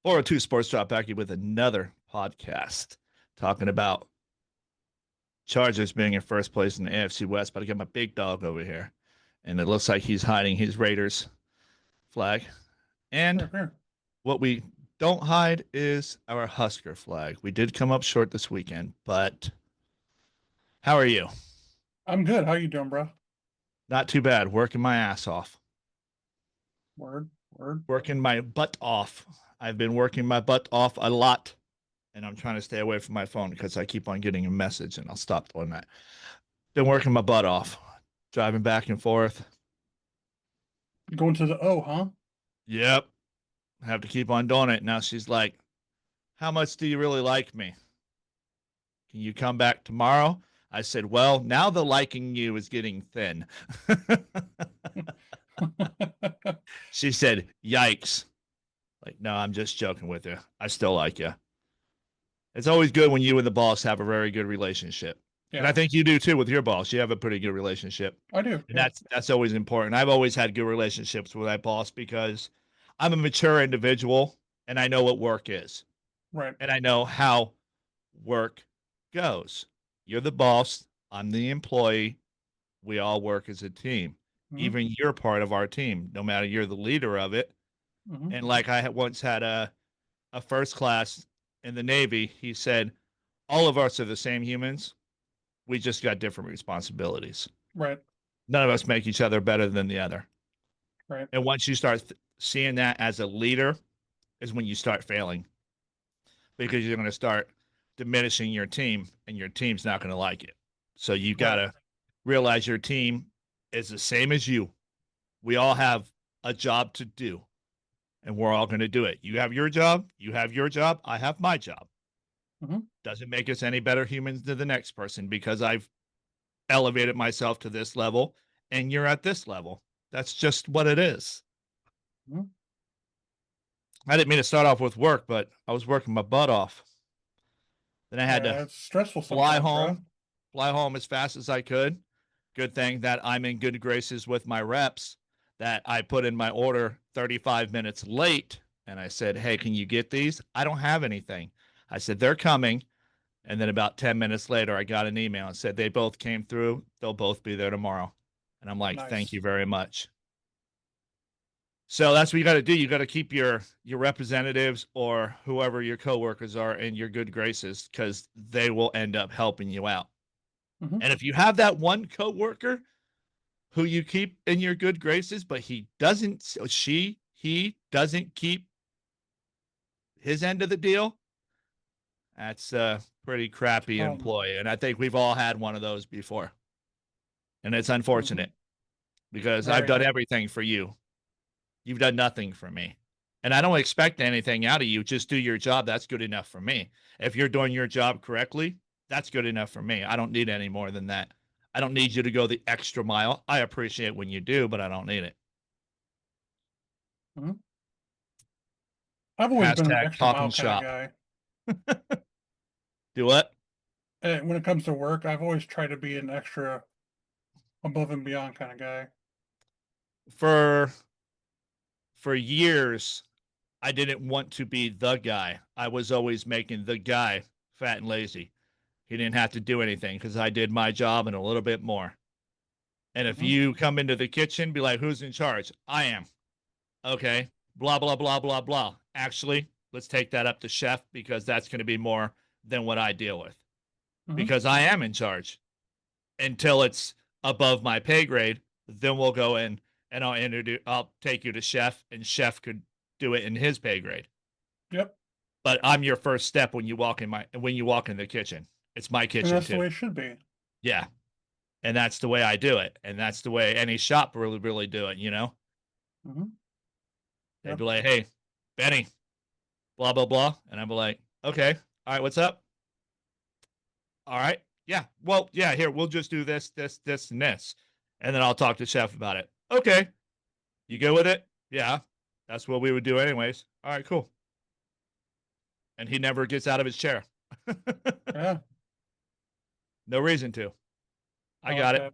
402 Sports Drop back here with another podcast talking about Chargers being in first place in the AFC West. But I got my big dog over here, and it looks like he's hiding his Raiders flag. And Here, here. what we don't hide is our Husker flag. We did come up short this weekend, but how are you? I'm good. How you doing, bro? Not too bad. Working my ass off. Word, word. Working my butt off. I've been working my butt off a lot, and I'm trying to stay away from my phone because I keep on getting a message, and I'll stop doing that. Been working my butt off, driving back and forth. Going to the O, huh? Yep. Have to keep on doing it. Now she's like, how much do you really like me? Can you come back tomorrow? I said, well, now the liking you is getting thin. She said, yikes. Like, no, I'm just joking with you. I still like you. It's always good when you and the boss have a very good relationship. And I Yeah, think you do too with your boss. You have a pretty good relationship. I do. And Yeah, that's always important. I've always had good relationships with that boss because I'm a mature individual and I know what work is. right. And I know how work goes. You're the boss, I'm the employee. We all work as a team. hmm Even you're part of our team, no matter you're the leader of it. hmm And like once had a first class in the Navy, he said, all of us are the same humans. We just got different responsibilities. Right, None of us make each other better than the other. right. And once you start seeing that as a leader, is when you start failing because you're going to start diminishing your team and your team's not going to like it. So you got Right. to realize your team is the same as you. We all have a job to do and we're all going to do it. You have your job, you have your job, I have my job. hmm Doesn't make us any better humans than the next person because I've elevated myself to this level and you're at this level. That's just what it is. hmm I didn't mean to start off with work, but I was working my butt off. Then I had to Yeah, it's stressful fly sometimes, bro. home, fly home as fast as I could. Good thing that I'm in good graces with my reps that I put in my order 35 minutes late. And I said, hey, can you get these? I don't have anything. I said, they're coming. And then about 10 minutes later, I got an email and said they both came through. They'll both be there tomorrow. And I'm like, thank you Nice. very much. So that's what you got to do. You got to keep your representatives or whoever your coworkers are in your good graces because they will end up helping you out. hmm And if you have that one coworker who you keep in your good graces, but he doesn't keep his end of the deal, that's a pretty crappy Um, employee. And I think we've all had one of those before. And it's hmm unfortunate because I've Right. done everything for you. You've done nothing for me. And I don't expect anything out of you. Just do your job. That's good enough for me. If you're doing your job correctly, that's good enough for me. I don't need any more than that. I don't need you to go the extra mile. I appreciate when you do, but I don't need it. hmm I've always been an Hashtag extra talking mile kind of shop. guy. Do what? And when it comes to work, I've always tried to be an extra above and beyond kind of guy. For for years, I didn't want to be the guy. I was always making the guy fat and lazy. He didn't have to do anything because I did my job and a little bit more. And if hmm you come into the kitchen, be like, who's in charge? I am. Okay. Blah, blah, blah, blah, blah. Actually, let's take that up to chef because that's going to be more than what I deal with hmm because I am in charge until it's above my pay grade. Then we'll go in and I'll take you to chef and chef could do it in his pay grade. Yep. But I'm your first step when you walk in the kitchen. It's my And kitchen that's the too. way it should be. Yeah. And that's the way I do it. And that's the way any shop really do it, you know? hmm They'd Yep. be like, hey, Benny, blah, blah, blah. And I'd be like, okay, all right, what's up? All right. Yeah. Well, yeah, here, we'll just do this, and this. And then I'll talk to Chef about it. Okay. You go with it? Yeah. That's what we would do anyways. All right, cool. And he never gets out of his chair. Yeah. No reason to. I I like got it that.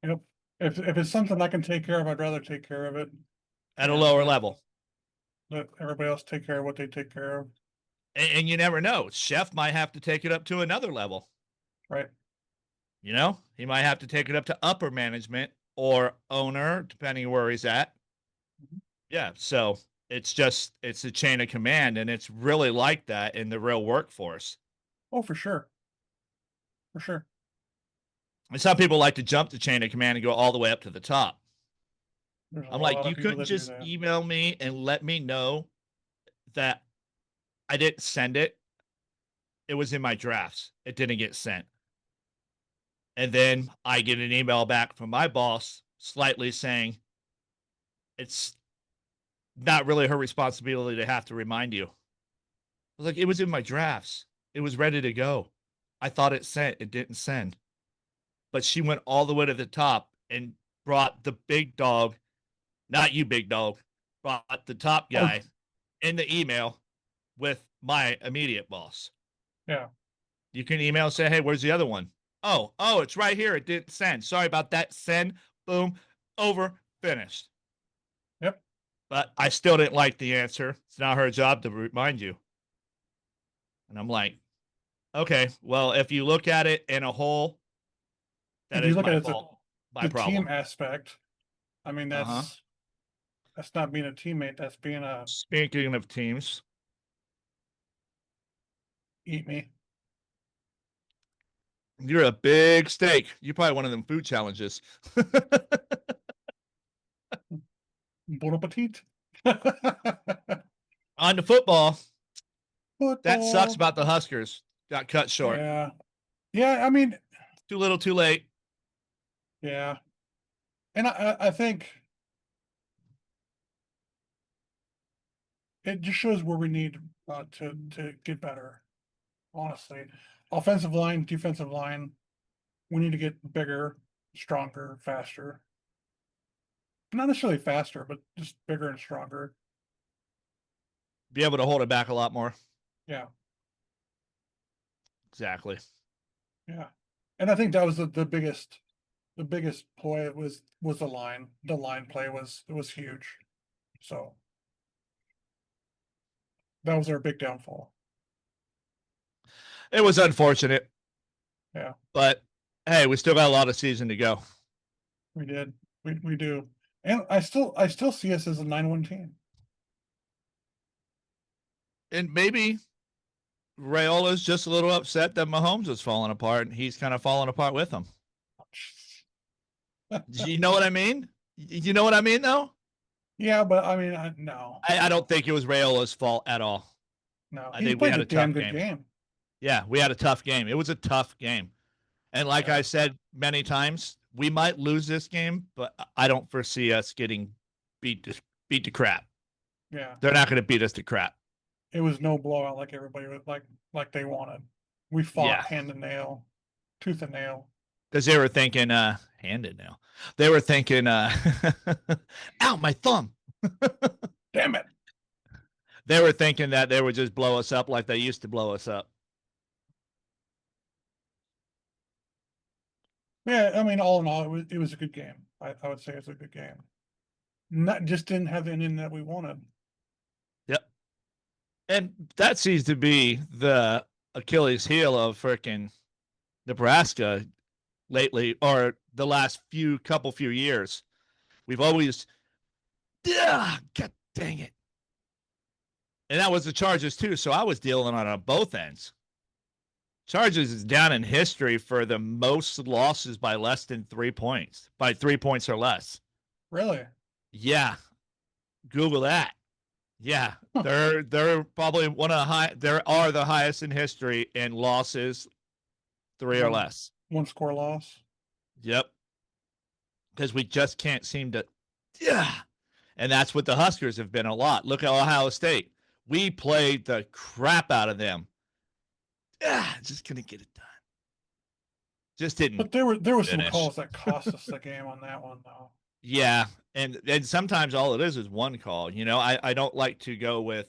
Yep. If it's something I can take care of, I'd rather take care of it. at a And lower level. Let everybody else take care of what they take care of. And you never know. Chef might have to take it up to another level. Right. You know, he might have to take it up to upper management or owner, depending where he's at. Mhm. Yeah. So it's a chain of command, and it's really like that in the real workforce. Oh, for sure. For sure. And some people like to jump the chain of command and go all the way up to the top. There's a I'm like, lot of you people couldn't that do just that. email me and let me know that I didn't send it. It was in my drafts. It didn't get sent. And then I get an email back from my boss slightly saying it's not really her responsibility to have to remind you. I was like, it was in my drafts. It was ready to go. I thought it sent. It didn't send. But she went all the way to the top and brought the big dog, not you, big dog, brought the top Oh, guy in the email with my immediate boss. yeah. You can email and say, hey, where's the other one? Oh, it's right here. It didn't send. Sorry about that. Send. Boom. Over. Finished. Yep. But I still didn't like the answer. It's not her job to remind you. And I'm like, okay, well, if you look at it in a whole, that If you is look at my it as fault, my the team problem. aspect, I mean, Uh huh. that's not being a teammate. That's being a Speaking of teams, eat me. you're a big steak. You're probably one of them food challenges. Bon appetit. On to football. That sucks Football. about the Huskers. Got cut short. Yeah. Yeah. I mean, Too little, too late. yeah. And I think it just shows where we need to get better. Honestly, offensive line, defensive line, we need to get bigger, stronger, faster. Not necessarily faster, but just bigger and stronger. Be able to hold it back a lot more. Yeah, Exactly. yeah. And I think that was the biggest play was the line. The line play was huge. So that was our big downfall. It was unfortunate, Yeah, but hey, we still got a lot of season to go. we did. We do. And I still see us as a 9-1 team. And maybe Rayola's just a little upset that Mahomes was falling apart, and he's kind of falling apart with him. You know what I mean? You know what I mean, though? Yeah, but I mean, no, I don't think it was Rayola's fault at all. no. I He think we played had a a damn tough good game. game. Yeah, we had a tough game. It was a tough game. And like Yeah. I said many times, we might lose this game, but I don't foresee us getting beat to crap. Yeah. They're not going to beat us to crap. It was no blowout like everybody was like they wanted. We fought Yeah, hand and nail, tooth and nail. because they were thinking, handed now. They were thinking, ow, my thumb. Damn it. They were thinking that they would just blow us up like they used to blow us up. Yeah, I mean, all in all, it was a good game. I would say it's a good game. Not just didn't have the ending that we wanted. Yep. And that seems to be the Achilles heel of freaking Nebraska lately, or the last few years. We've always, God dang it. And that was the Chargers too. So I was dealing on both ends. Chargers is down in history for the most losses by less than 3 points, by 3 points or less. Really? Yeah. Google that. Yeah. Huh. They're probably one of the there are the highest in history in losses 3 or less. One score loss. Yep. Because we just can't seem to, yeah. And that's what the Huskers have been a lot. Look at Ohio State. We played the crap out of them. Yeah, just couldn't get it done. Just didn't But there were some finish. calls that cost us the game on that one though. Yeah, and sometimes all it is one call. You know, I don't like to go with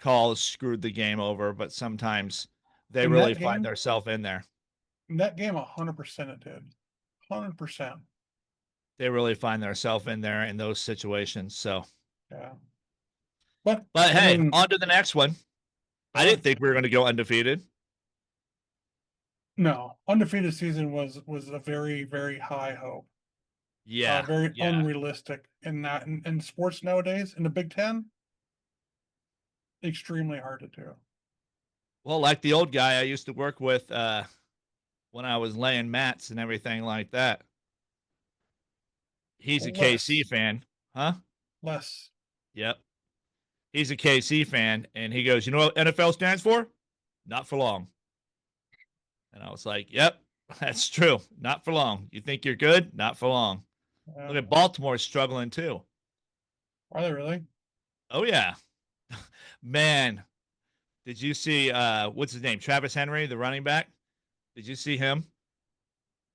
calls screwed the game over, but sometimes they In really that find game, themselves in there. 100% it did. 100%. They really find themselves in there in those situations. So Yeah. But I hey, mean, on to the next one. I uh, didn't think we were going to go undefeated. no, undefeated season was a very, very high hope. Yeah, Very yeah. unrealistic in that in sports nowadays in the Big Ten, extremely hard to do. Well, like the old guy I used to work with when I was laying mats and everything like that. He's a KC Less, fan, huh? less. Yep. He's a KC fan, and he goes, "You know what NFL stands for? Not for long." And I was like, "Yep, that's true. Not for long. You think you're good? Not for long." Yeah. Look at Baltimore struggling too. Are they really? Oh yeah, man. Did you see what's his name? Travis Henry, the running back. Did you see him?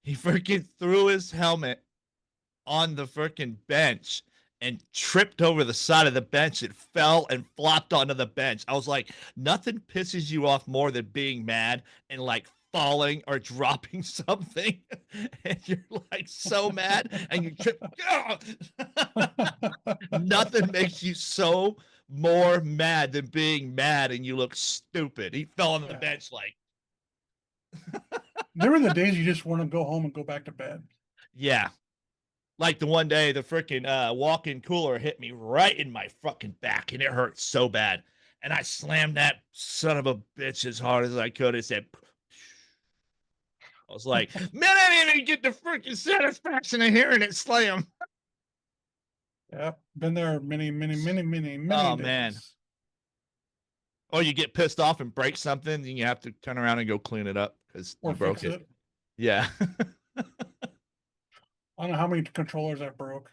He freaking threw his helmet on the freaking bench and tripped over the side of the bench. It fell and flopped onto the bench. I was like, nothing pisses you off more than being mad and like falling or dropping something. And you're like so mad and you trip. Nothing makes you so more mad than being mad and you look stupid. He fell on the Yeah. bench like, There were the days you just want to go home and go back to bed. yeah. Like the one day the freaking walk-in cooler hit me right in my fucking back and it hurt so bad. And I slammed that son of a bitch as hard as I could. It said, I was like, man, I didn't even get the freaking satisfaction of hearing it slam. Yeah, been there many, many, many, many, many Oh man. days. Or you get pissed off and break something, and you have to turn around and go clean it up because Or you broke fix it. it. Yeah. I don't know how many controllers I broke.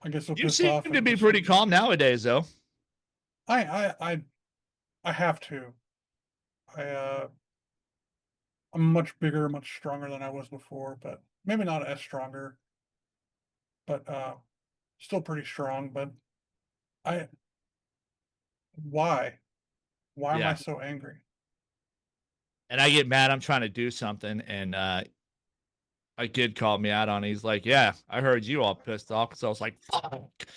I get so You pissed seem off to and be just pretty calm nowadays, though. I I I I have to. I I'm much bigger, much stronger than I was before, but maybe not as stronger, but still pretty strong. But I why? Why am I Yeah. so angry? And I get mad. I'm trying to do something, and a kid called me out on it. He's like, "Yeah, I heard you all pissed off." So I was like, "Fuck!"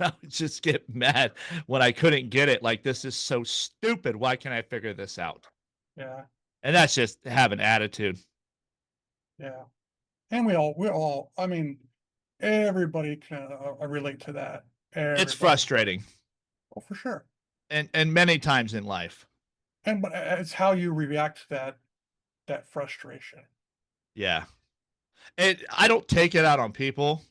I would just get mad when I couldn't get it. Like, this is so stupid. Why can't I figure this out? Yeah, And that's just having attitude. yeah. And we all. I mean, everybody can relate to that. It's Everybody. frustrating, Oh, for sure. and many times in life. And but it's how you react to that frustration. Yeah, I don't take it out on people.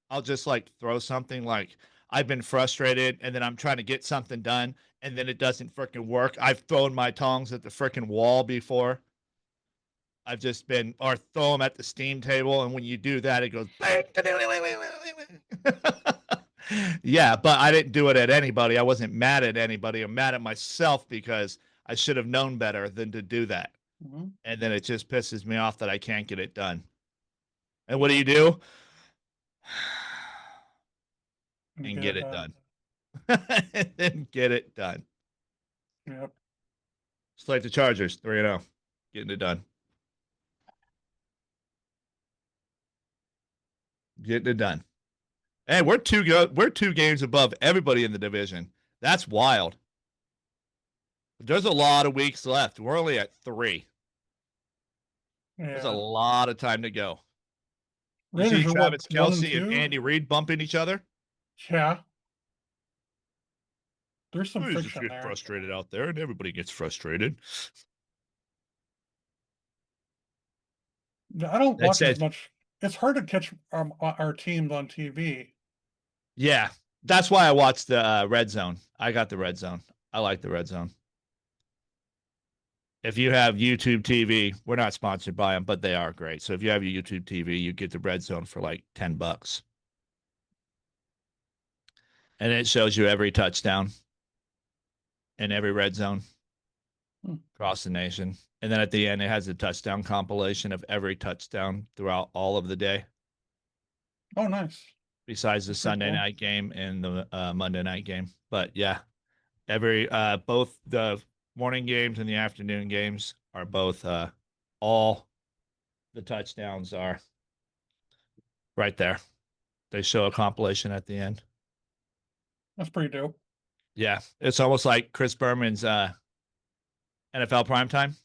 I'll just like throw something like I've been frustrated and then I'm trying to get something done and then it doesn't freaking work. I've thrown my tongs at the freaking wall before. I've just been or throw them at the steam table and when you do that it goes bang. Yeah, but I didn't do it at anybody. I wasn't mad at anybody. I'm mad at myself because I should have known better than to do that. Mhm. And then it just pisses me off that I can't get it done. And what do? And And get get it it done. done. And get it done. Yep. It's like the Chargers, 3-0, getting it done. Getting it done. Hey, we're two good. We're two games above everybody in the division. That's wild. There's a lot of weeks left. We're only at 3. There's a Yeah. lot of time to go. You see Raiders are what, Travis Kelsey and 1-2? Andy Reid bumping each other? Yeah. There's some We just friction get there. frustrated out there, and everybody gets frustrated. Yeah, I don't That watch as said, much. It's hard to catch our teams on TV. yeah, that's why I watched the Red Zone. I got the Red Zone. I like the Red Zone. If you have YouTube TV, we're not sponsored by them, but they are great. So if you have your YouTube TV, you get the Red Zone for like $10, and it shows you every touchdown in every red zone Hmm. across the nation. And then at the end, it has a touchdown compilation of every touchdown throughout all of the day, Oh, nice. besides the That's pretty Sunday cool. night game and the Monday night game. But yeah, every both the morning games and the afternoon games are both all the touchdowns are right there. They show a compilation at the end. That's pretty dope. Yeah, it's almost like Chris Berman's NFL primetime.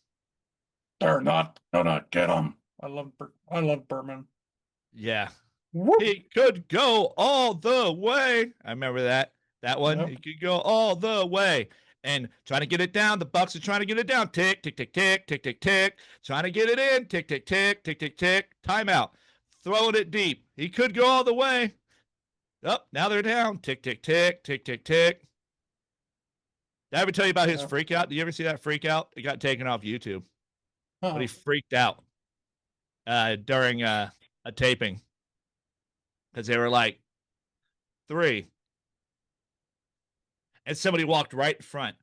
They're not gonna get him. I love Berman. Yeah, Whoop. he could go all the way. I remember that one. He Yep. could go all the way. And trying to get it down. The Bucks are trying to get it down. Tick, tick, tick, tick, tick, tick, tick. Trying to get it in. Tick, tick, tick, tick, tick, tick. Timeout. Throwing it deep. He could go all the way. Oh, now they're down. Tick, tick, tick, tick, tick, tick. Did I ever tell you about his Yeah. freak out? Did you ever see that freak out? It got taken off YouTube. But he Uh-oh. freaked out during a taping because they were like 3, and somebody walked right in front.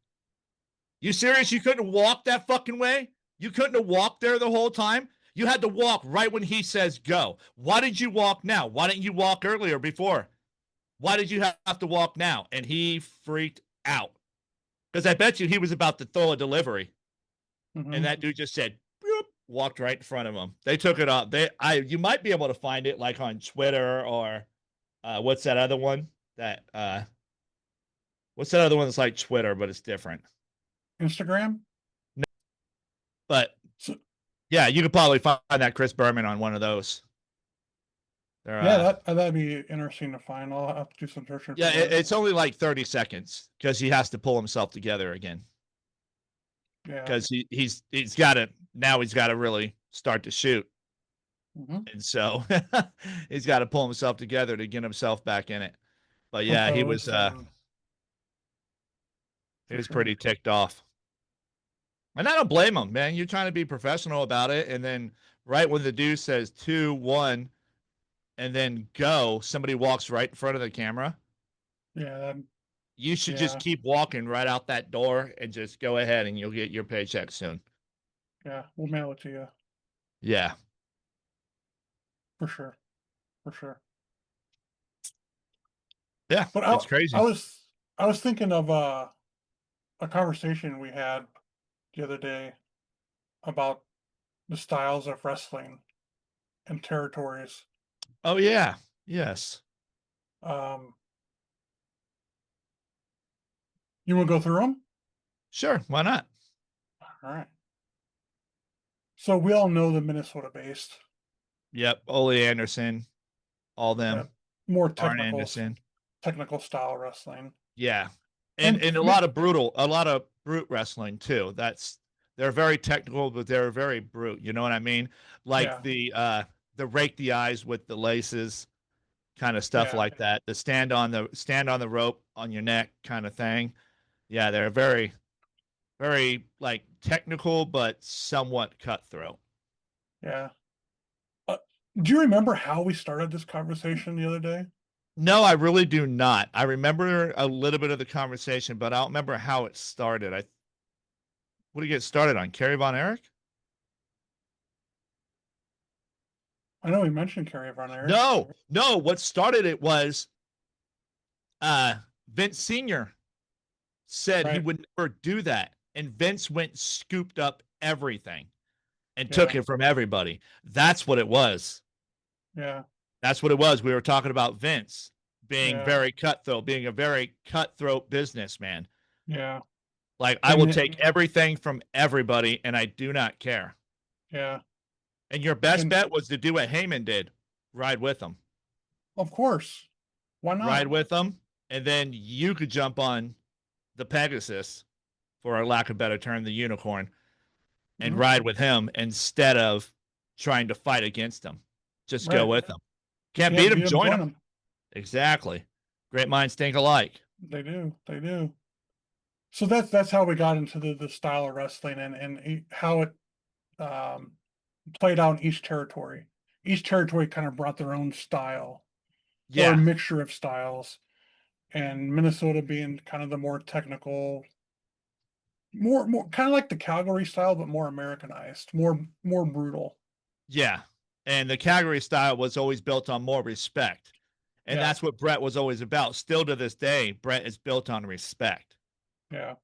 You serious? You couldn't walk that fucking way? You couldn't have walked there the whole time? You had to walk right when he says go. Why did you walk now? Why didn't you walk earlier before? Why did you have to walk now? And he freaked out because I bet you he was about to throw a delivery, Mhm. and that dude just said, "Boop," walked right in front of him. They took it off. You might be able to find it like on Twitter or what's that other one? What's that other one that's like Twitter but it's different? Instagram. But So, yeah, you could probably find that Chris Berman on one of those. They're, yeah, that'd be interesting to find. I'll have to do some searching. yeah, for that. it's only like 30 seconds because he has to pull himself together again Yeah. because he's got to now he's got to really start to shoot, Mhm. and so he's got to pull himself together to get himself back in it. But yeah, he was For sure. pretty ticked off. And I don't blame him, man. You're trying to be professional about it. And then right when the dude says 2, 1, and then go, somebody walks right in front of the camera. Yeah. You should Yeah. just keep walking right out that door and just go ahead and you'll get your paycheck soon. Yeah. We'll mail it to you Yeah. for sure. For sure. Yeah. But It's crazy. I was thinking of a conversation we had the other day about the styles of wrestling and territories. Oh, yeah. Yes. Um, you want to go through them? Sure. Why not? All right. So we all know the Minnesota based, Yep. Ole Anderson, all them. more Arn Anderson. technical style wrestling. Yeah. And And a lot of brute wrestling too. They're very technical, but they're very brute. You know what I mean? Like Yeah. the rake the eyes with the laces kind of stuff Yeah. like that. The stand on the rope on your neck kind of thing. Yeah, they're very, very like technical, but somewhat cutthroat. Yeah. Do you remember how we started this conversation the other day? No, I really do not. I remember a little bit of the conversation, but I don't remember how it started. What did you get started on? Kerry Von Erich? I know we mentioned Kerry Von Erich. No. What started it was Vince Sr. said he would never do that. And Vince went scooped up everything and took it from everybody. That's what it was. Yeah. That's what it was. We were talking about Vince being very cutthroat, being a very cutthroat businessman. Yeah. Like, I will take everything from everybody and I do not care. Yeah. And your best bet was to do what Heyman did. Ride with him. Of course. Why not? Ride with them. And then you could jump on the Pegasus, for a lack of better term, the unicorn, and ride with him instead of trying to fight against him. Just go with him. Can't beat him, join him. Exactly. Great minds think alike. They do. They do. So that's how we got into the style of wrestling and how it played out in each territory. Each territory kind of brought their own style. Yeah. Or a mixture of styles. And Minnesota being kind of the more technical, more kind of like the Calgary style, but more Americanized, more brutal. Yeah. And the Calgary style was always built on more respect. And that's what Brett was always about. Still to this day, Brett is built on respect. Yeah.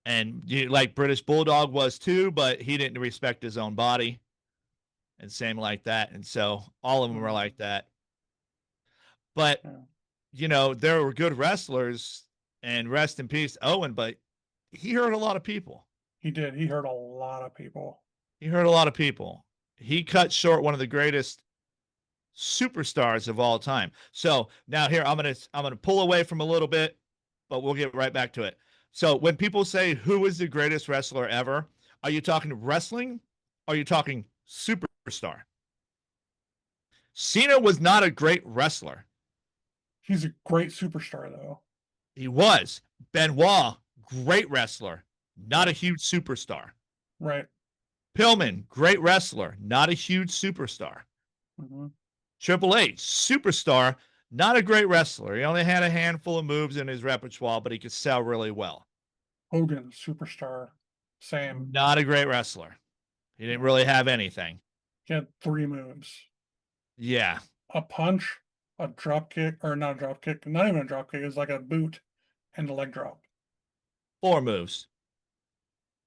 And like British Bulldog was too, but he didn't respect his own body. And same like that. And so all of them were like that. But there were good wrestlers, and rest in peace, Owen, but he hurt a lot of people. He did. He hurt a lot of people. He hurt a lot of people. He cut short one of the greatest superstars of all time. So now here I'm gonna pull away from a little bit, but we'll get right back to it. So when people say who is the greatest wrestler ever, are you talking wrestling? Are you talking superstar? Cena was not a great wrestler. He's a great superstar, though. He was. Benoit, great wrestler, not a huge superstar. Right. Pillman, great wrestler, not a huge superstar. Mm-hmm. Triple H, superstar, not a great wrestler. He only had a handful of moves in his repertoire, but he could sell really well. Hogan, superstar, same. Not a great wrestler. He didn't really have anything. He had 3 moves. Yeah. A punch, a drop kick, or not a drop kick, not even a drop kick. It was like a boot and a leg drop. 4 moves.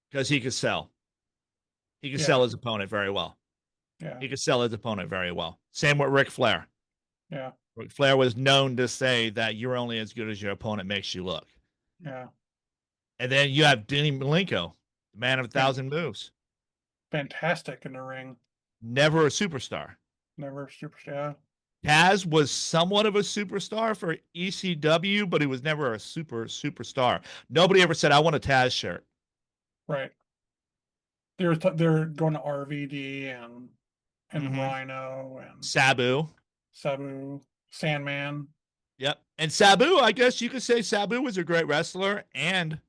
Because he could sell. He could sell his opponent very well. Yeah. He could sell his opponent very well. Same with Ric Flair. Yeah. Ric Flair was known to say that you're only as good as your opponent makes you look. Yeah. And then you have Dean Malenko, the man of 1,000 moves. Fantastic in the ring. Never a superstar. Never a superstar. Taz was somewhat of a superstar for ECW, but he was never a superstar. Nobody ever said, I want a Taz shirt. Right. They're going to RVD and Rhino and Sabu, Sandman. Yep. And Sabu, I guess you could say Sabu was a great wrestler and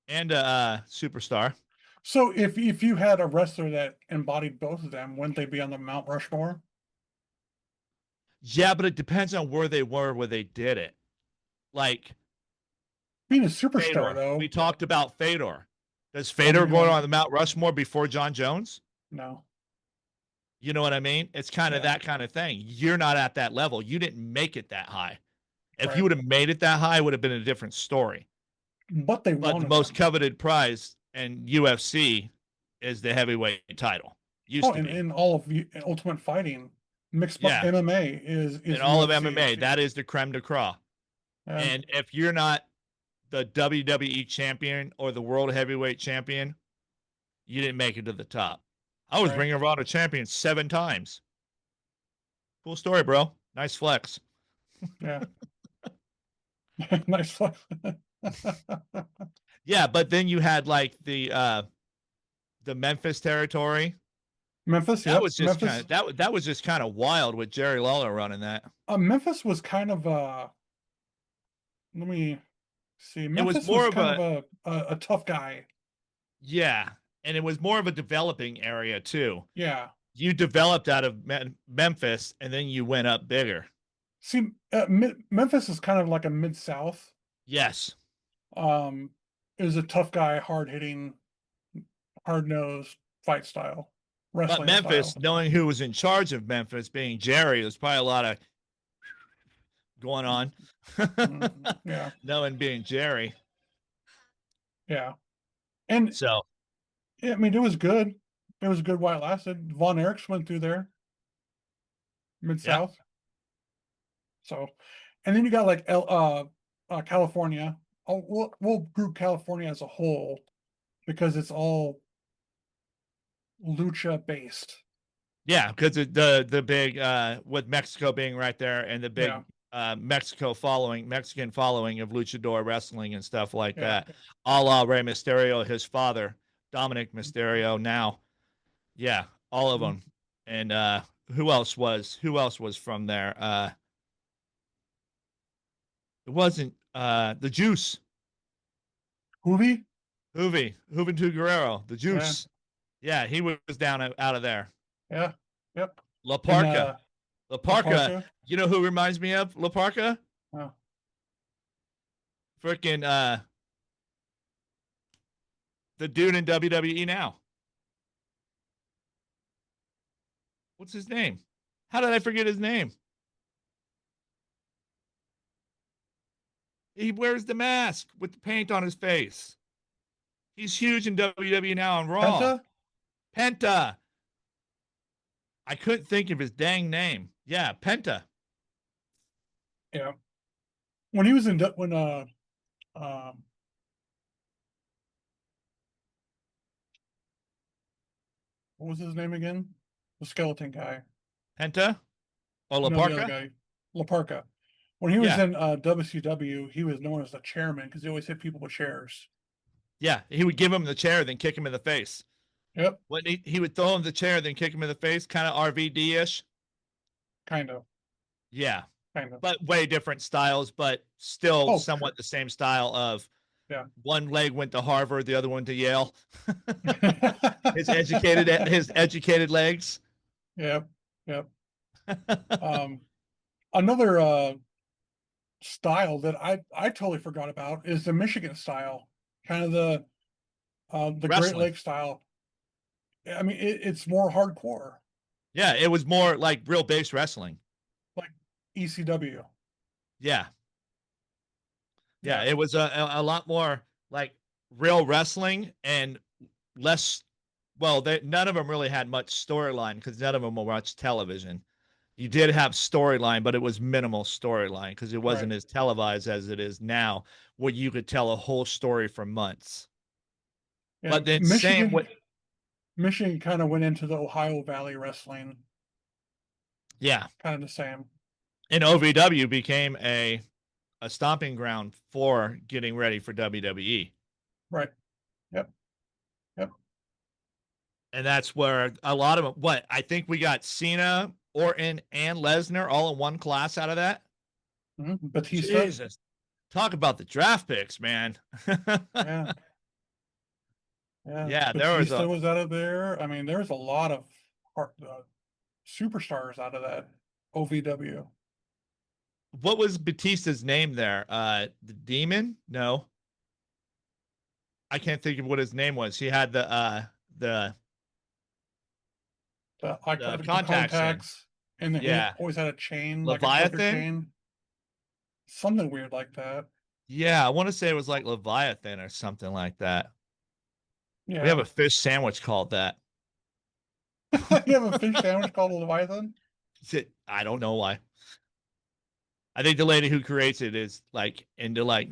a superstar. So if you had a wrestler that embodied both of them, wouldn't they be on the Mount Rushmore? Yeah, but it depends on where they were where they did it. Like being a superstar, Fedor. though. We talked about Fedor. Does Fedor go on the Mount Rushmore before John Jones? No. You know what I mean? It's kind of that kind of thing. You're not at that level. You didn't make it that high. If you would have made it that high, it would have been a different story. But the most coveted prize in UFC is the heavyweight title. In all of Ultimate Fighting, mixed MMA is in all of MMA. That is the creme de creme. And if you're not the WWE champion or the world heavyweight champion, you didn't make it to the top. I was Ring of Honor champion 7 times. Cool story, bro. Nice flex. Yeah. Nice flex. Yeah, but then you had like the Memphis territory. Memphis, that was just that was just kind of wild with Jerry Lawler running that. Memphis was kind of let me see. Memphis it was more of a tough guy. Yeah, and it was more of a developing area too. Yeah, you developed out of Memphis, and then you went up bigger. See, Memphis is kind of like a Mid-South. Yes. It was a tough guy, hard-hitting, hard-nosed fight style. Wrestling but Memphis, style. Knowing who was in charge of Memphis, being Jerry, there's probably a lot of going on. Yeah. Knowing being Jerry. Yeah. And so, I mean, it was good. It was good while it lasted. Von Erichs went through there. Mid-South. Yeah. So, and then you got like California. We'll group California as a whole because it's all lucha based. Yeah, because the big with Mexico being right there and the big Mexican following of luchador wrestling and stuff like that. A la Rey Mysterio, his father, Dominic Mysterio. Now, yeah, all of them. And who else was from there? It wasn't the Juice. Juventud Guerrero, the Juice. Yeah, he was down out of there. Yeah. Yep. La Parca. La Parca. You know who reminds me of La Parca? Oh. Freaking the dude in WWE now. What's his name? How did I forget his name? He wears the mask with the paint on his face. He's huge in WWE now on Raw. Penta. I couldn't think of his dang name. Yeah, Penta. Yeah. When he was in, when, um, what was his name again? The skeleton guy. Penta or No, the other Laparca? guy, Laparca. When he was Yeah. in WCW, he was known as the chairman because he always hit people with chairs. Yeah. He would give him the chair, then kick him in the face. Yep, When he would throw him the chair, then kick him in the face, kind of RVD ish. kind of, Yeah. kind of. But way different styles, but still Oh, sure. somewhat the same style of Yeah. one leg went to Harvard, the other one to Yale. His educated legs. Yep, yep. Um, another style that I totally forgot about is the Michigan style, kind of the Great Wrestling. Lake style. I mean, it's more hardcore, Yeah, it was more like real base wrestling. like ECW. Yeah. Yeah, Yeah, it was a lot more like real wrestling and less. Well, none of them really had much storyline because none of them were much television. You did have storyline, but it was minimal storyline because it right. wasn't as televised as it is now, where you could tell a whole story for months. Yeah, But then same with Michigan kind of went into the Ohio Valley wrestling, yeah, kind of the same. and OVW became a stomping ground for getting ready for WWE. Right. Yep. Yep. And that's where a lot of them, what I think we got Cena, Orton, and Lesnar all in one class out of that. Batista. Jesus. Talk about the draft picks, man. Yeah. Yeah. Yeah, there was Batista a was out of there. I mean, there's a lot of superstars out of that OVW. what was Batista's name there? The Demon? No. I can't think of what his name was. He had the the The contacts in. contacts, and then he Yeah. always had a chain, like a clipper Leviathan? chain, something weird like that. Yeah, I want to say it was like Leviathan or something like that. We have Yeah. a fish sandwich called that. You have a fish sandwich called a Leviathan? I don't know why. I think the lady who creates it is like into like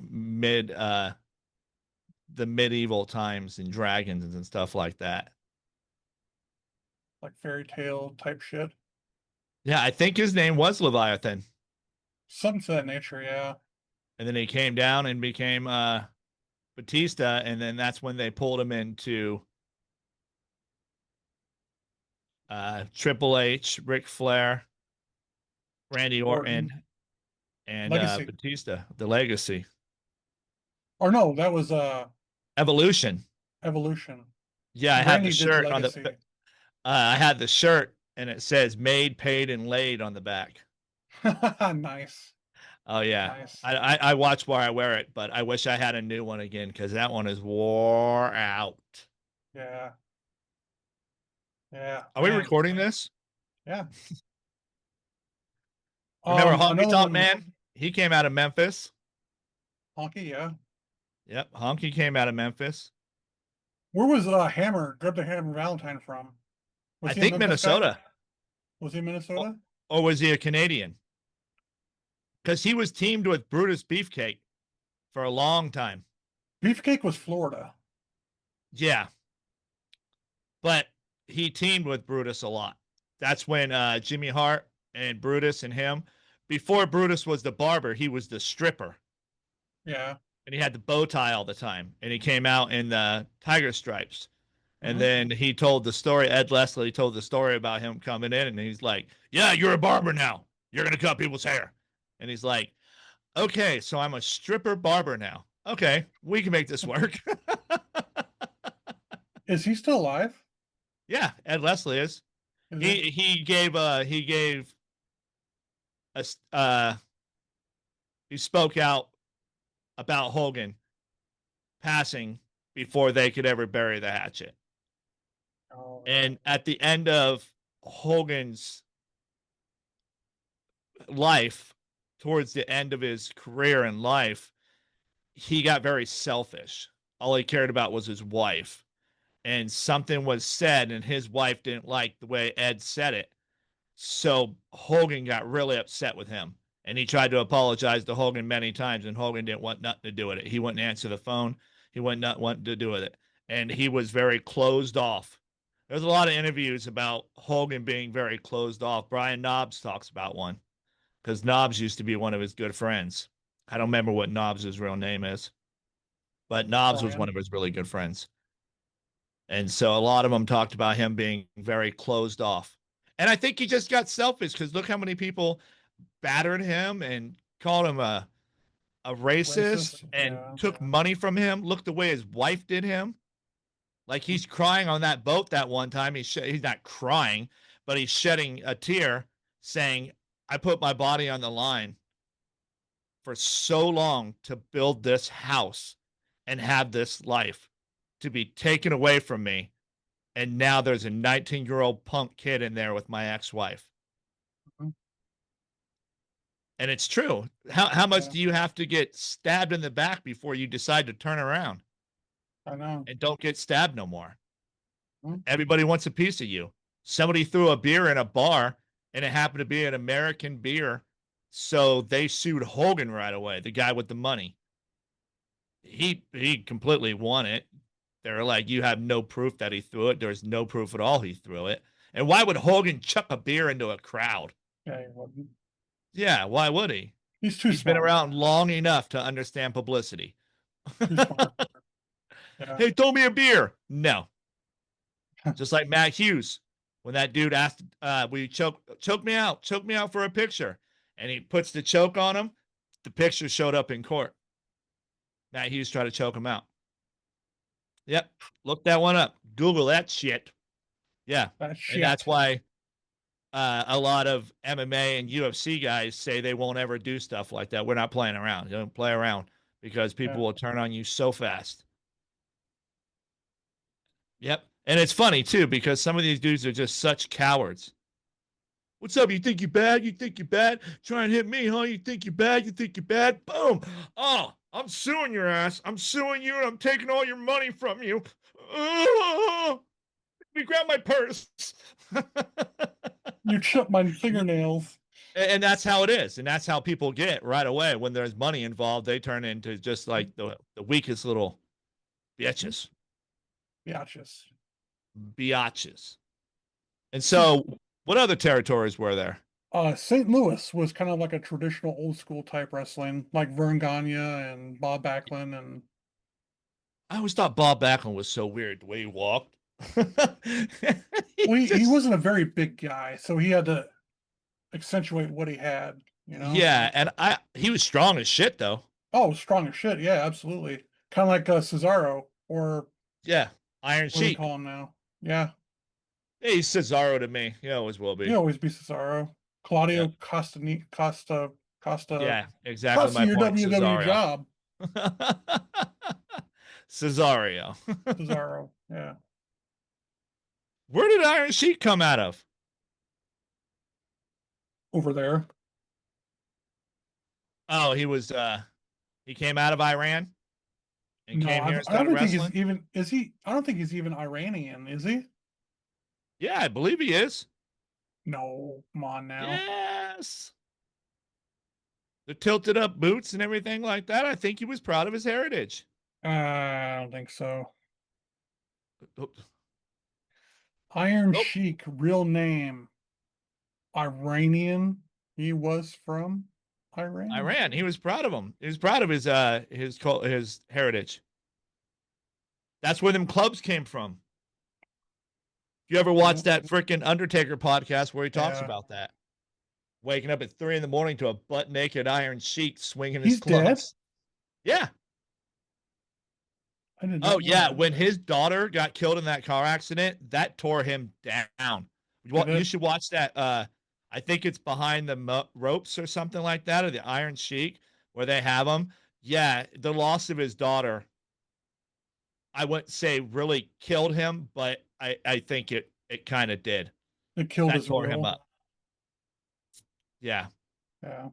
the medieval times and dragons and stuff like that. Like fairy tale type shit. Yeah, I think his name was Leviathan. Something to that nature, yeah. And then he came down and became Batista, and then that's when they pulled him into Triple H, Ric Flair, Randy Orton, Orton. and Legacy. Batista, the Legacy. Or no, that was Evolution. Evolution. Yeah, I have the Randy did shirt on the. Legacy. I had the shirt, and it says "Made, Paid, and Laid" on the back. Nice. Oh yeah, Nice. I watch where I wear it, but I wish I had a new one again because that one is wore out. Yeah. Yeah. Are we Man. recording this? Yeah. Remember Honky Another Tonk one, Man? He came out of Memphis. Honky, yeah. Yep, Honky came out of Memphis. Where was Hammer, Grab the Hammer Valentine from? Was I he a think Memphis guy? Minnesota. Was he Or, Minnesota? or was he a Canadian? Because he was teamed with Brutus Beefcake for a long time. Beefcake was Florida. Yeah, but he teamed with Brutus a lot. That's when Jimmy Hart and Brutus and him. Before Brutus was the barber, he was the stripper, Yeah. and he had the bow tie all the time. And he came out in the tiger stripes. And Mhm. then he told the story. Ed Leslie told the story about him coming in, and he's like, "Yeah, you're a barber now. You're gonna cut people's hair." And he's like, "Okay, so I'm a stripper barber now. Okay, we can make this work." Is he still alive? Yeah, Ed Leslie is. Is He gave a he spoke out about Hogan passing before they could ever bury the hatchet. Oh, And at the end of Hogan's life, towards the end of his career in life, he got very selfish. All he cared about was his wife. And something was said, and his wife didn't like the way Ed said it. So Hogan got really upset with him. And he tried to apologize to Hogan many times, and Hogan didn't want nothing to do with it. He wouldn't answer the phone. He wouldn't not want to do with it. And he was very closed off. There's a lot of interviews about Hogan being very closed off. Brian Knobs talks about one because Knobs used to be one of his good friends. I don't remember what Knobs' real name is, but Knobs was one Brian. of his really good friends. And so a lot of them talked about him being very closed off. And I think he just got selfish because look how many people battered him and called him a racist Racist. and Yeah. took money from him. Look the way his wife did him. Like he's crying on that boat that one time. He's not crying, but he's shedding a tear saying, I put my body on the line for so long to build this house and have this life to be taken away from me. And now there's a 19-year-old punk kid in there with my ex-wife. Mhm. And it's true. How much Yeah. do you have to get stabbed in the back before you decide to turn around I know. and don't get stabbed no more? Mhm. Everybody wants a piece of you. Somebody threw a beer in a bar and it happened to be an American beer. So they sued Hogan right away, the guy with the money. He completely won it. They're like, you have no proof that he threw it. There's no proof at all he threw it. And why would Hogan chuck a beer into a crowd? Yeah, he wouldn't. Yeah, why would he? He's too He's been smart. around long enough to understand publicity. Too smart. Yeah. Hey, throw me a beer. No. Just like Matt Hughes, when that dude asked, will you choke me out for a picture? And he puts the choke on him. The picture showed up in court. Matt Hughes tried to choke him out. Yep. Look that one up. Google that shit. Yeah. That And shit. that's why a lot of MMA and UFC guys say they won't ever do stuff like that. We're not playing around. You don't play around because people Yeah. will turn on you so fast. Yep. And it's funny too because some of these dudes are just such cowards. What's up? You think you're bad? You think you're bad? Try and hit me, huh? You think you're bad? You think you're bad? Boom. Oh, I'm suing your ass. I'm suing you and I'm taking all your money from you. Oh, let me grab my purse. You chip my fingernails. And that's how it is. And that's how people get right away. When there's money involved, they turn into just like the weakest little bitches. Biatches. Biatches. And so, what other territories were there? St. Louis was kind of like a traditional old school type wrestling, like Vern Gagne and Bob Backlund, and I always thought Bob Backlund was so weird the way he walked. he wasn't a very big guy, so he had to accentuate what he had, you know? Yeah, and he was strong as shit though. Oh, strong as shit. Yeah, absolutely. Kind of like Cesaro, or Yeah, Iron what do we Sheik. call him now? Yeah, Hey, he's Cesaro to me. He always will he be. always be Cesaro. Yeah, Claudio Costa yeah, exactly cost my you your point. WWE Cesaro. job. Cesario. Cesaro. Yeah. Where did Iron Sheik come out of? Over there. Oh, he came out of Iran and No, came here and I started don't think he's wrestling. even, is he? I don't think he's even Iranian, is he? Yeah, I believe he is. No, come on now. Yes. The tilted up boots and everything like that. I think he was proud of his heritage. I don't think so. Oh, Iron oh, Sheik, real name, Iranian. He was from Iran. Iran. He was proud of him. He was proud of his heritage. That's where them clubs came from. You ever watch Yeah, that freaking Undertaker podcast where he talks yeah. about that? Waking up at 3 a.m. to a butt naked Iron Sheik swinging his He's dead. clubs. Yeah. I did Oh not know yeah. that. When his daughter got killed in that car accident, that tore him down. Did You it? should watch that. I think it's behind the ropes or something like that, or the Iron Sheik, where they have him. Yeah, the loss of his daughter, I wouldn't say really killed him, but I think it kind of did. It killed That his tore him will. up. Yeah. Yeah.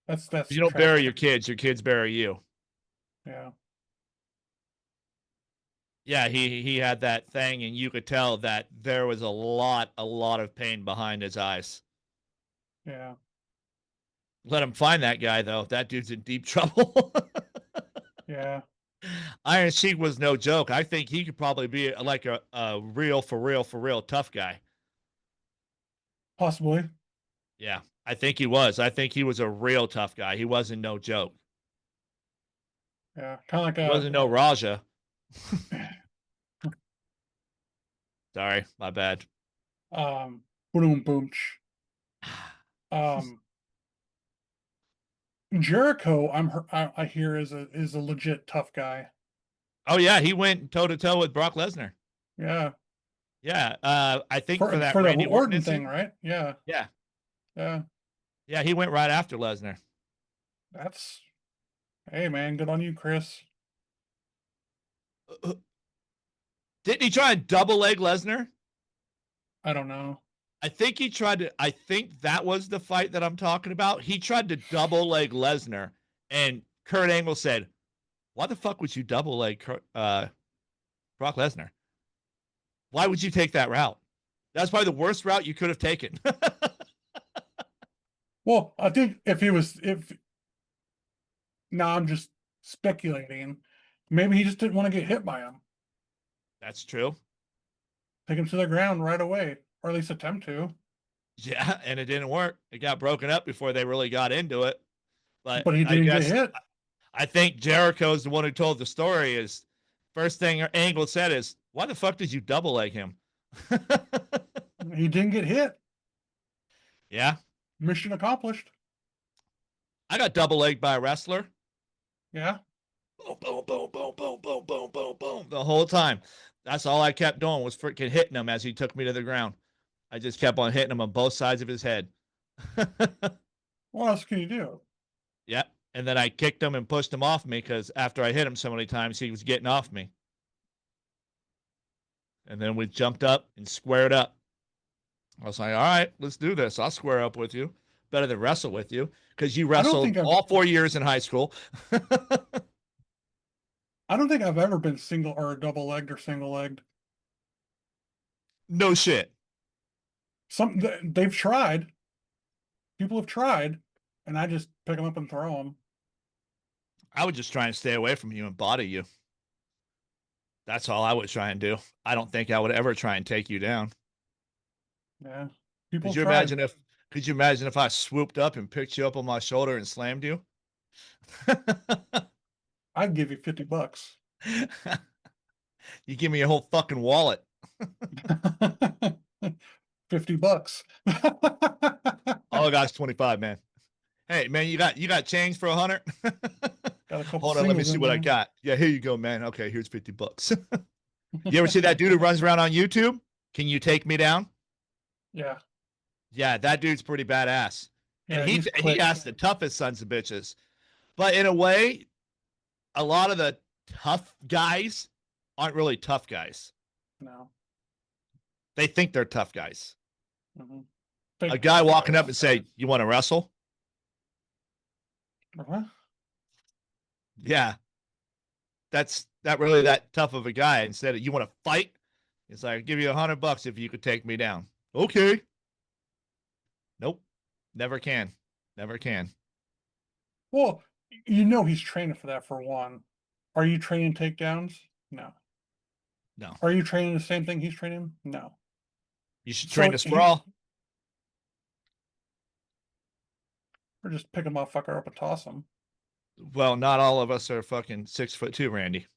That's You don't bury tragic. your kids bury you. Yeah. Yeah, he had that thing, and you could tell that there was a lot of pain behind his eyes. Yeah. Let him find that guy though. That dude's in deep trouble. Yeah. Iron Sheik was no joke. I think he could probably be like a real, for real tough guy. Possibly. Yeah, I think he was. I think he was a real tough guy. He wasn't no joke. Yeah. Kind of like He wasn't no Raja. Sorry, my bad. boom boomch. Um, Jericho, I hear is a legit tough guy. Oh yeah, he went toe to toe with Brock Lesnar. Yeah. Yeah, I think for that For the Randy Orton Orton thing, incident. right? Yeah. Yeah, Yeah. yeah, he went right after Lesnar. That's hey man, good on you, Chris. Didn't he try and double leg Lesnar? I don't know. I think he tried to. I think that was the fight that I'm talking about. He tried to double leg Lesnar, and Kurt Angle said, "Why the fuck would you double leg Brock Lesnar? Why would you take that route? That's probably the worst route you could have taken." Well, I think if now I'm just speculating. Maybe he just didn't want to get hit by him. That's true. Take him to the ground right away, or at least attempt to. Yeah, and it didn't work. It got broken up before they really got into it. But But he I didn't get guess hit. I think Jericho's the one who told the story. Is first thing Angle said is, "Why the fuck did you double leg him?" He didn't get hit. Yeah, Mission accomplished. I got double legged by a wrestler. Yeah. Boom, boom, boom, boom, boom, boom, boom, boom, boom. The whole time. That's all I kept doing was freaking hitting him as he took me to the ground. I just kept on hitting him on both sides of his head. What else can you do? Yeah. And then I kicked him and pushed him off me because after I hit him so many times, he was getting off me. And then we jumped up and squared up. I was like, all right, let's do this. I'll square up with you. Better than wrestle with you because you I don't wrestled think I've all 4 years in high school. I don't think I've ever been single or double legged or single legged. No shit. They've tried. People have tried, and I just pick them up and throw them. I would just try and stay away from you and body you. That's all I would try and do. I don't think I would ever try and take you down. Yeah. People Could you have tried. imagine if could you imagine if I swooped up and picked you up on my shoulder and slammed you? I'd give you $50. You give me your whole fucking wallet. $50. Oh gosh, 25, man. Hey man, you got change for 100? Got a couple Hold on, let me singles see in what I there. got. Yeah, here you go, man. Okay, here's $50. You ever see that dude who runs around on YouTube? Can you take me down? Yeah. Yeah, that dude's pretty badass. Yeah, And he's he quick. has the toughest sons of bitches. But in a way, a lot of the tough guys aren't really tough guys. No. They think they're tough guys. Mhm. A Fake guy tough walking guys. up and say, "You want to wrestle?" Uh-huh. Yeah, that's not really that tough of a guy. Instead of, "You want to fight?" It's like, "I'll give you $100 if you could take me down." Okay. Nope. Never can. Never can. Well, you know he's training for that for one. Are you training takedowns? No. No. Are you training the same thing he's training? No. You should So train to sprawl. or just pick a motherfucker up and toss him. Well, not all of us are fucking 6'2", Randy.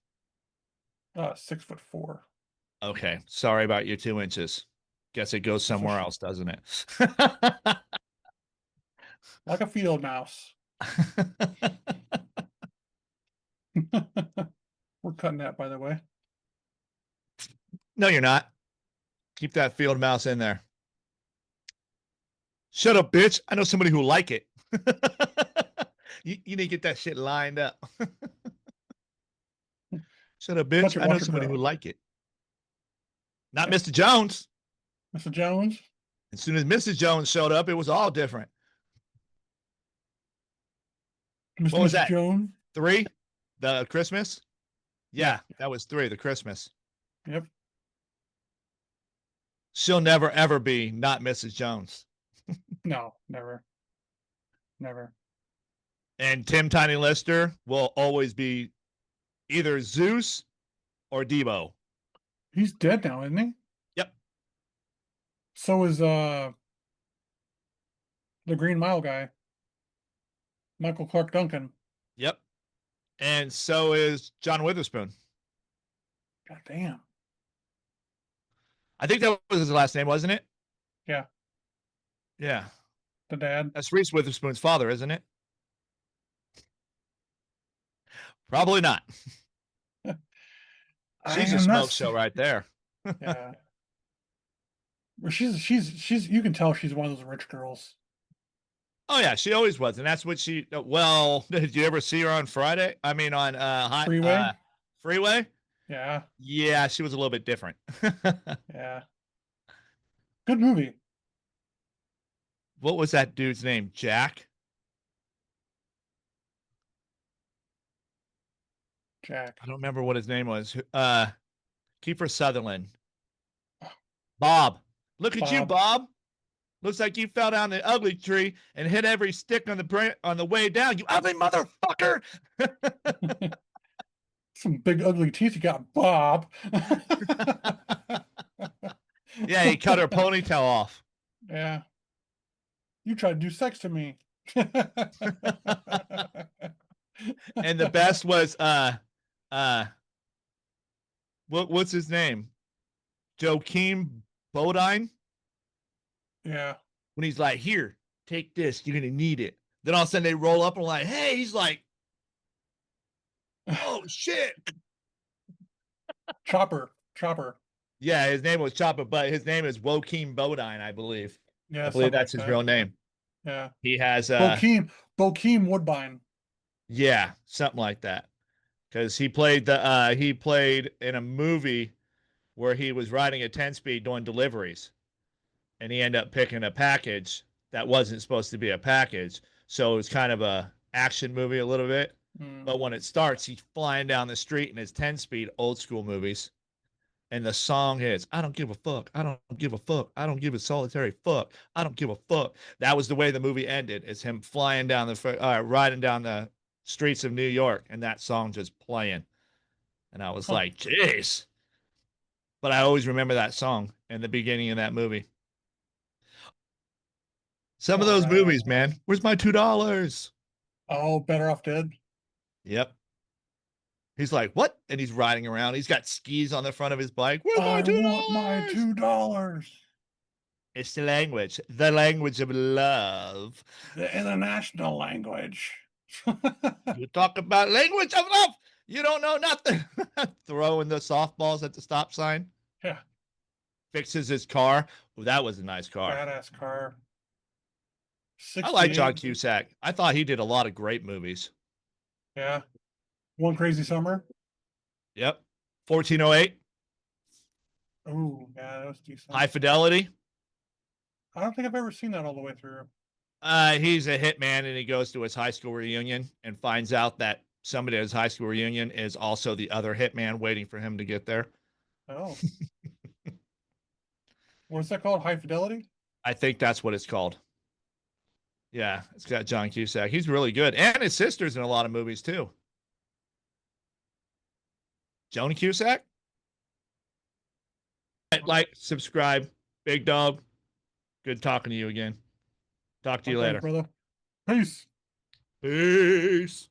6'4". Okay. Sorry about your 2 inches. Guess it goes somewhere else, doesn't it? Like a field mouse. We're cutting that, by the way. No, you're not. Keep that field mouse in there. Shut up, bitch. I know somebody who like it. You need to get that shit lined up. Shut up, bitch. I know Watch your somebody who girl. like it. Not Yeah. Mr. Jones. Mr. Jones. As soon as Mrs. Jones showed up, it was all different. Mr. What was Mrs. that? Jones. 3? The Christmas? Yeah, Yeah. that was 3, the Christmas. Yep. She'll never, ever be not Mrs. Jones. No, never. Never. And Tim Tiny Lister will always be either Zeus or Debo. He's dead now, isn't he? Yep. So is the Green Mile guy, Michael Clark Duncan. Yep. And so is John Witherspoon. God damn. I think that was his last name, wasn't it? Yeah, Yeah. the dad. That's Reese Witherspoon's father, isn't it? Probably not. She's a am not smoke show right there. Yeah. Well, she's you can tell she's one of those rich girls. Oh yeah, she always was, and that's what she. Well, did you ever see her on Friday? I mean, on Freeway? Freeway. Yeah, Yeah, she was a little bit different. yeah. Good movie. What was that dude's name? Jack. Jack. I don't remember what his name was. Kiefer Sutherland. Bob. Look at you, Bob. Bob. Looks like you fell down the ugly tree and hit every stick on the way down. You ugly motherfucker. Some big ugly teeth you got, Bob. Yeah, he cut her ponytail off. Yeah. You tried to do sex to me. And the best was what's his name? Joaquin Bodine. Yeah. When he's like, here, take this, you're gonna need it. Then all of a sudden they roll up and like, hey, he's like, oh shit. Chopper. Yeah, his name was Chopper, but his name is Joaquin Bodine, I believe. Yeah, I believe that's like his that. real name. Yeah. He has Bokeem Woodbine. yeah, something like that. Because he played in a movie where he was riding a 10-speed doing deliveries, and he ended up picking a package that wasn't supposed to be a package. So it was kind of a action movie a little bit. But when it starts, he's flying down the street in his 10-speed old school movies. And the song is, I don't give a fuck. I don't give a fuck. I don't give a solitary fuck. I don't give a fuck. That was the way the movie ended. It's him flying down riding down the streets of New York, and that song just playing. And I was like, jeez. But I always remember that song in the beginning of that movie. Some of those movies, man. Where's my $2? Oh, Better Off Dead. Yep. He's like, what? And he's riding around. He's got skis on the front of his bike. Where's my $2? Want my $2. It's the language of love. The international language. You talk about language of love. You don't know nothing. Throwing the softballs at the stop sign. Yeah. Fixes his car. Well, that was a nice car. Badass car. I like John Cusack. I thought he did a lot of great movies. Yeah. One Crazy Summer. Yep. 1408. Oh, yeah, that was decent. High Fidelity. I don't think I've ever seen that all the way through. He's a hitman, and he goes to his high school reunion and finds out that somebody at his high school reunion is also the other hitman waiting for him to get there. Oh. What's that called? High Fidelity? I think that's what it's called. Yeah, it's got John Cusack. He's really good. And his sister's in a lot of movies, too. Joan Cusack? Like, subscribe. Big Dog. Good talking to you again. Talk to you later. Brother. Peace. Peace.